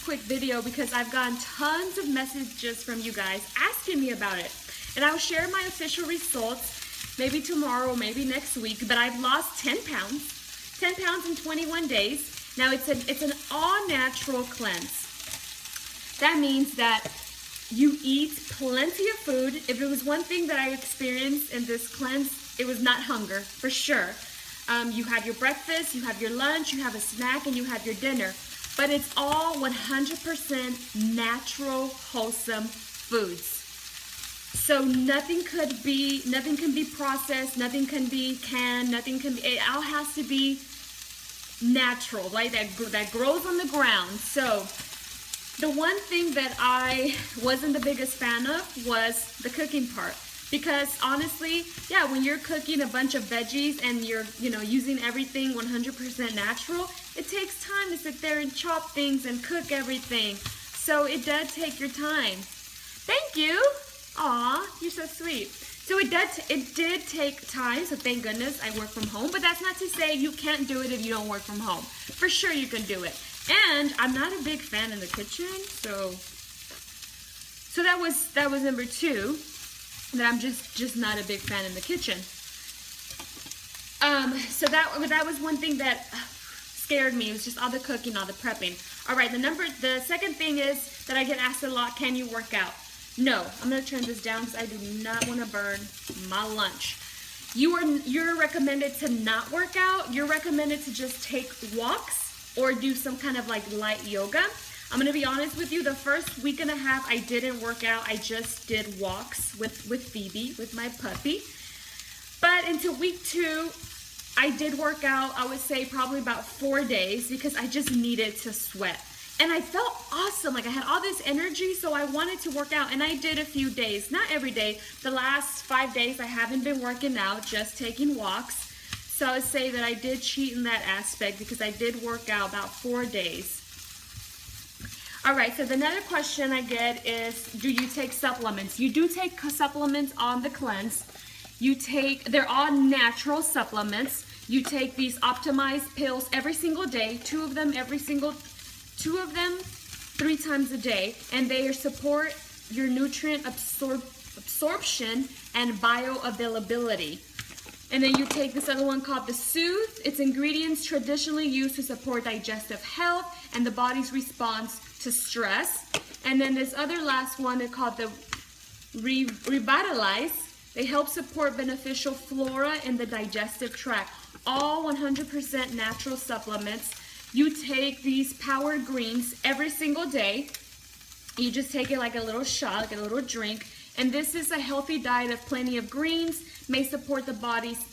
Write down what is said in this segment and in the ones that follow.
quick video because I've gotten tons of messages from you guys asking me about it. And I'll share my official results maybe tomorrow, maybe next week, but I've lost 10 pounds. 10 pounds in 21 days. Now it's an all-natural cleanse. That means that you eat plenty of food. If it was one thing that I experienced in this cleanse, it was not hunger, for sure. You have your breakfast, you have your lunch, you have a snack, and you have your dinner. But it's all 100% natural, wholesome foods. So nothing can be processed, nothing can be canned, it all has to be natural, right? That grows on the ground. So the one thing that I wasn't the biggest fan of was the cooking part. Because honestly, yeah, when you're cooking a bunch of veggies and you're, using everything 100% natural, it takes time to sit there and chop things and cook everything. So it does take your time. Thank you. Aw, you're so sweet. So it did take time, so thank goodness I work from home. But that's not to say you can't do it if you don't work from home. For sure you can do it. And I'm not a big fan in the kitchen, so that was number 2. That I'm just not a big fan in the kitchen. So that was one thing that scared me. It was just all the cooking, all the prepping. All right, the second thing is that I get asked a lot, can you work out? No, I'm gonna turn this down because I do not want to burn my lunch. You're recommended to not work out. You're recommended to just take walks or do some kind of like light yoga. I'm gonna be honest with you, the first week and a half I didn't work out. I just did walks with Phoebe, with my puppy. But into week 2, I did work out, I would say probably about 4 days because I just needed to sweat. And I felt awesome, like I had all this energy, so I wanted to work out. And I did a few days, not every day. The last 5 days I haven't been working out, just taking walks. So I would say that I did cheat in that aspect because I did work out about 4 days. All right, so the another question I get is, do you take supplements? You do take supplements on the cleanse. They're all natural supplements. You take these optimized pills every single day, 2 of them 3 times a day, and they support your nutrient absorption and bioavailability. And then you take this other one called the Soothe. Its ingredients traditionally used to support digestive health and the body's response to stress. And then this other last one is called the Revitalize. They help support beneficial flora in the digestive tract. All 100% natural supplements. You take these Power Greens every single day. You just take it like a little shot, like a little drink. And this is a healthy diet of plenty of greens, may support the body's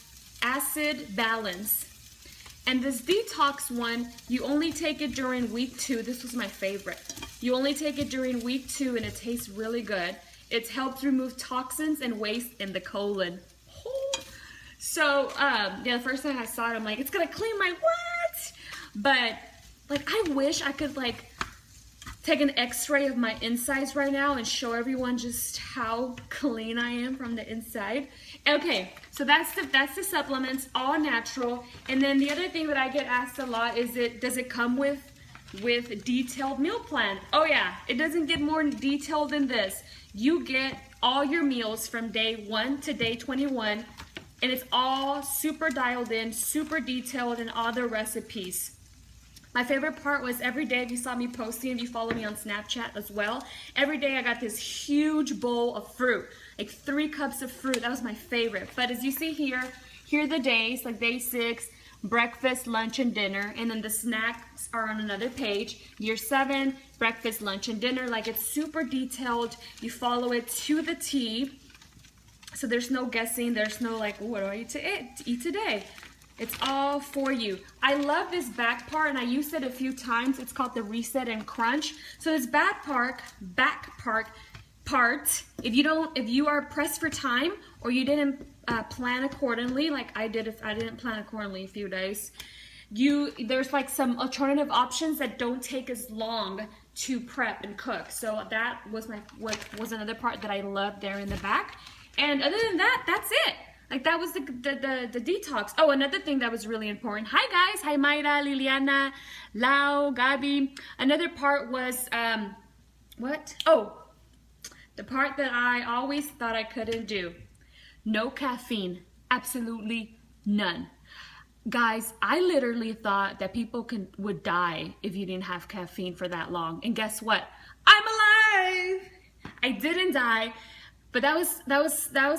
acid balance. And this detox one, you only take it during week 2. This was my favorite. You only take it during week 2 and it tastes really good. It helps remove toxins and waste in the colon. So, the first time I saw it, I'm like, it's gonna clean my what? But, like, I wish I could, like, take an x-ray of my insides right now and show everyone just how clean I am from the inside. Okay, so that's the supplements, all natural. And then the other thing that I get asked a lot is, does it come with detailed meal plan? Oh yeah, it doesn't get more detailed than this. You get all your meals from day 1 to day 21, and it's all super dialed in, super detailed, and all the recipes. My favorite part was every day, if you saw me posting, if you follow me on Snapchat as well, every day I got this huge bowl of fruit, like 3 cups of fruit. That was my favorite. But as you see here are the days, like day 6, breakfast, lunch, and dinner. And then the snacks are on another page. Year 7, breakfast, lunch, and dinner. Like, it's super detailed. You follow it to the T. So there's no guessing. There's no like, what do I eat today? It's all for you. I love this back part, and I used it a few times. It's called the Reset and Crunch. So this back part, if you are pressed for time or you didn't plan accordingly, like I did, if I didn't plan accordingly a few days, there's like some alternative options that don't take as long to prep and cook. So that was what was another part that I loved there in the back. And other than that, that's it. Like that was the detox. Oh, another thing that was really important. Hi guys. Hi Mayra, Liliana, Lau, Gabi. Another part was what? Oh, the part that I always thought I couldn't do. No caffeine. Absolutely none. Guys, I literally thought that people would die if you didn't have caffeine for that long. And guess what? I'm alive. I didn't die, but that was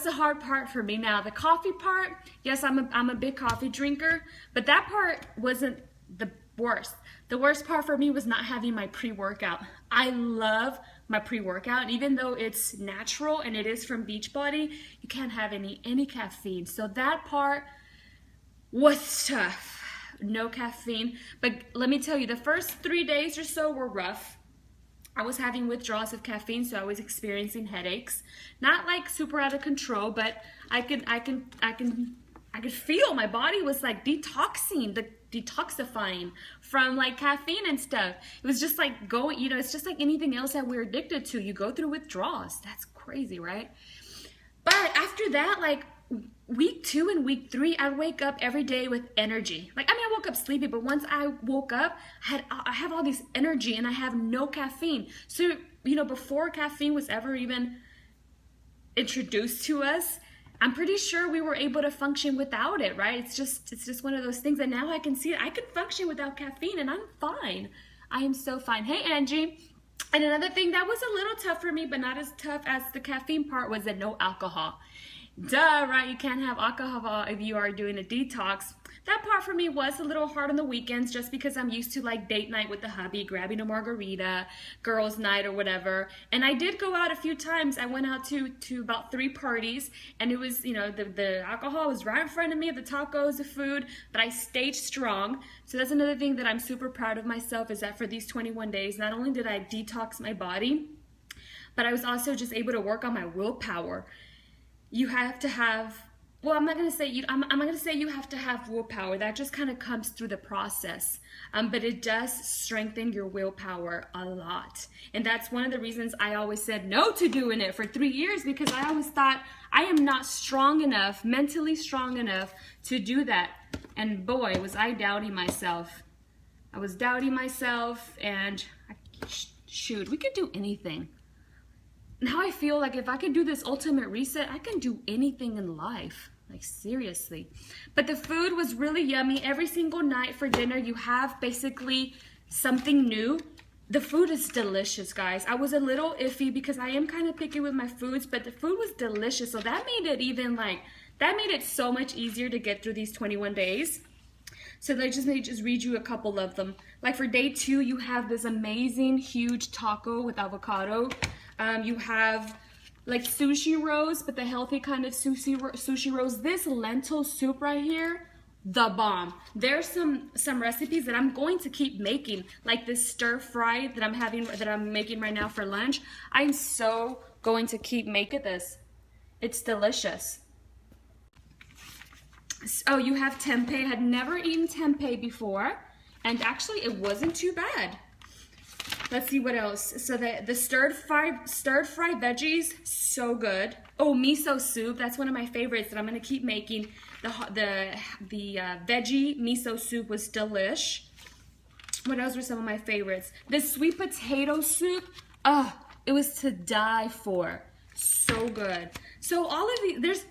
the hard part for me. Now the coffee part, yes, I'm a big coffee drinker, but that part wasn't the worst. The worst part for me was not having my pre-workout. I love my pre-workout, and even though it's natural and it is from Beachbody, you can't have any caffeine. So that part was tough. No caffeine. But let me tell you, the first 3 days or so were rough. I was having withdrawals of caffeine, so I was experiencing headaches. Not like super out of control, but I could feel my body was like detoxifying from like caffeine and stuff. It was just like going, it's just like anything else that we're addicted to. You go through withdrawals. That's crazy, right? But after that, like week 2 and week 3, I wake up every day with energy. Like, I mean, I woke up sleepy, but once I woke up, I have all this energy and I have no caffeine. So, before caffeine was ever even introduced to us, I'm pretty sure we were able to function without it, right? It's just one of those things that now I can see it. I can function without caffeine and I'm fine. I am so fine. Hey, Angie. And another thing that was a little tough for me, but not as tough as the caffeine part, was the no alcohol. Duh, right? You can't have alcohol if you are doing a detox. That part for me was a little hard on the weekends just because I'm used to like date night with the hubby, grabbing a margarita, girls night or whatever. And I did go out a few times. I went out to about 3 parties, and it was, the alcohol was right in front of me, the tacos, the food, but I stayed strong. So that's another thing that I'm super proud of myself, is that for these 21 days, not only did I detox my body, but I was also just able to work on my willpower. You have to have, well, I'm not going to say you have to have willpower. That just kind of comes through the process. But it does strengthen your willpower a lot. And that's one of the reasons I always said no to doing it for 3 years, because I always thought I am not strong enough, mentally strong enough to do that. And boy, was I doubting myself. I was doubting myself, and shoot, we could do anything. Now I feel like if I could do this ultimate reset, I can do anything in life. Like, seriously. But the food was really yummy. Every single night for dinner, you have basically something new. The food is delicious, guys. I was a little iffy because I am kind of picky with my foods, but the food was delicious. So that made it so much easier to get through these 21 days. So let me just read you a couple of them. Like for day 2, you have this amazing huge taco with avocado. You have like sushi rolls, but the healthy kind of sushi rolls. This lentil soup right here, the bomb. There's some recipes that I'm going to keep making, like this stir fry that I'm making right now for lunch. I'm so going to keep making this. It's delicious. Oh, you have tempeh. I had never eaten tempeh before, and actually it wasn't too bad. Let's see what else. So the stir fry veggies, so good. Oh, miso soup. That's one of my favorites that I'm gonna keep making. The veggie miso soup was delish. What else were some of my favorites? This sweet potato soup. Oh, it was to die for. So good. So all of these,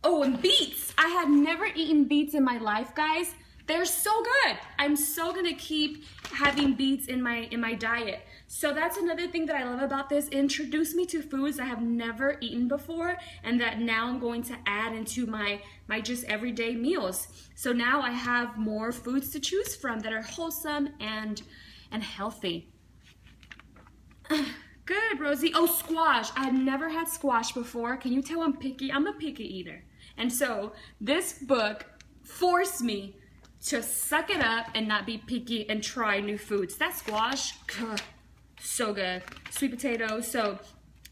and beets. I had never eaten beets in my life, guys. They're so good. I'm so gonna keep having beets in my diet. So that's another thing that I love about this. Introduce me to foods I have never eaten before, and that now I'm going to add into my just everyday meals. So now I have more foods to choose from that are wholesome and healthy. Good, Rosie. Oh, squash. I had never had squash before. Can you tell I'm picky? I'm a picky eater. And so this book forced me to suck it up and not be picky and try new foods. That squash, so good. Sweet potatoes. So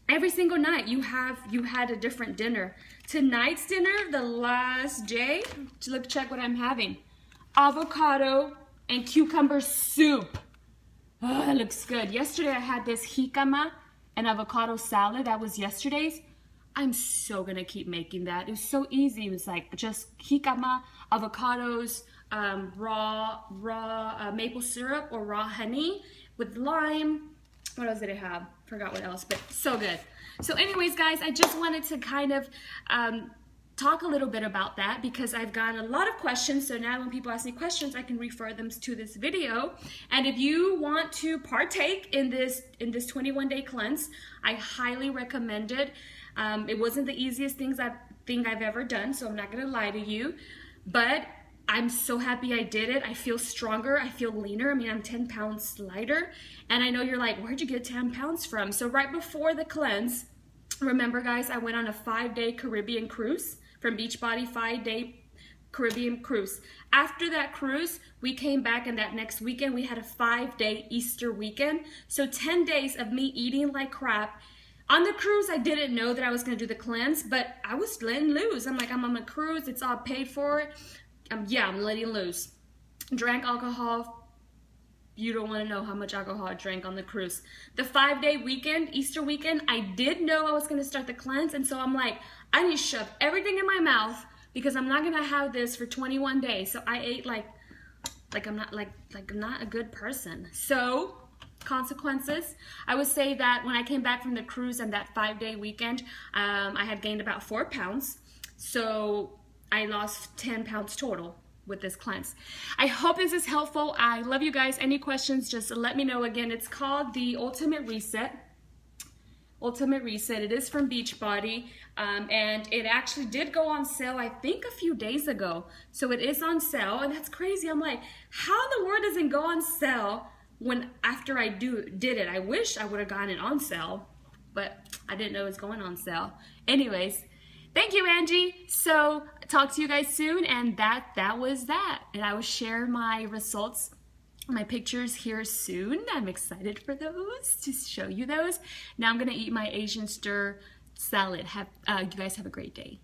every single night you had a different dinner. Tonight's dinner, the last day, check what I'm having. Avocado and cucumber soup. Oh, that looks good. Yesterday I had this jicama and avocado salad. That was yesterday's. I'm so gonna keep making that. It was so easy. It was like just jicama, avocados, raw maple syrup or raw honey with lime. What else did it have? Forgot what else, but so good. So anyways, guys, I just wanted to kind of talk a little bit about that because I've gotten a lot of questions. So now when people ask me questions, I can refer them to this video. And if you want to partake in this 21-day cleanse, I highly recommend it. It wasn't the easiest thing I've ever done, so I'm not gonna lie to you, but I'm so happy I did it. I feel stronger, I feel leaner. I mean, I'm 10 pounds lighter, and I know you're like, where'd you get 10 pounds from? So right before the cleanse, remember guys, I went on a 5-day Caribbean cruise from Beachbody, 5-day Caribbean cruise. After that cruise, we came back, and that next weekend, we had a 5-day Easter weekend. So 10 days of me eating like crap. On the cruise, I didn't know that I was going to do the cleanse, but I was letting loose. I'm like, I'm on a cruise. It's all paid for. Yeah, I'm letting loose. Drank alcohol. You don't want to know how much alcohol I drank on the cruise. The 5-day weekend, Easter weekend, I did know I was going to start the cleanse, and so I'm like, I need to shove everything in my mouth because I'm not going to have this for 21 days. So I ate like I'm not I'm not a good person. So consequences. I would say that when I came back from the cruise and that 5-day weekend, I had gained about 4 pounds. So I lost 10 pounds total with this cleanse. I hope this is helpful. I love you guys. Any questions, just let me know. Again, it's called the Ultimate Reset. Ultimate Reset. It is from Beachbody, and it actually did go on sale, I think, a few days ago. So it is on sale, and that's crazy. I'm like, how in the world does it go on sale when after I did it? I wish I would have gotten it on sale, but I didn't know it was going on sale. Anyways, thank you, Angie. So talk to you guys soon, and that was that. And I will share my results, my pictures here soon. I'm excited for those, to show you those. Now I'm gonna eat my Asian stir salad. You guys have a great day.